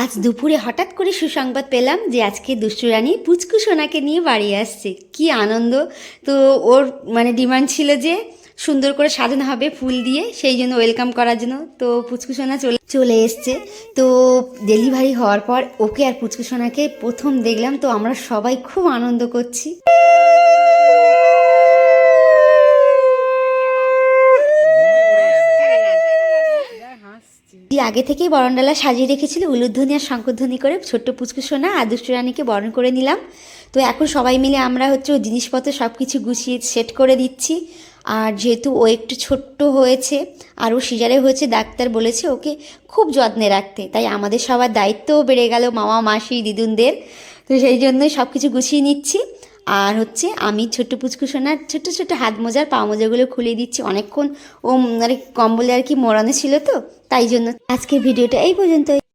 আজ দুপুরে হঠাৎ করে সুসংবাদ পেলাম যে আজকে দুষ্টু রানী পুচকু সোনাকে নিয়ে বাড়ি আসছে। কি আনন্দ! তো ওর ডিমান্ড ছিল যে সুন্দর করে সাজানো হবে ফুল দিয়ে, সেই জন্য ওয়েলকাম করার জন্য। তো পুচকু সোনা চলে এসছে। তো ডেলিভারি হওয়ার পর ওকে আর পুচকু সোনাকে প্রথম দেখলাম, তো আমরা সবাই খুব আনন্দ করছি। আগে থেকেই বরণডালা সাজিয়ে রেখেছিল উলুধ্বনি আর শঙ্খধ্বনি করে, ছোট্ট পুচকু সোনা আর দুষ্টু রানীকে বরণ করে নিলাম। তো এখন সবাই মিলে আমরা ওর জিনিসপত্র সব কিছু গুছিয়ে সেট করে দিচ্ছি। আর যেহেতু ও একটু ছোট্ট হয়েছে আর ও সিজারে হয়েছে, ডাক্তার বলেছে ওকে খুব যত্নে রাখতে, তাই আমাদের সবার দায়িত্বও বেড়ে গেল, মামা মাসি দিদুনদের। তো সেই জন্যই সব কিছু গুছিয়ে নিচ্ছি। আর আমি ছোট্ট পুচকু সোনার ছোট্ট ছোট্ট হাত মোজার পা মোজাগুলো খুলে দিচ্ছি। অনেকক্ষণ ও কম্বলে মোড়ানো ছিল, তো তাই জন্য আজকের ভিডিওটা এই পর্যন্ত।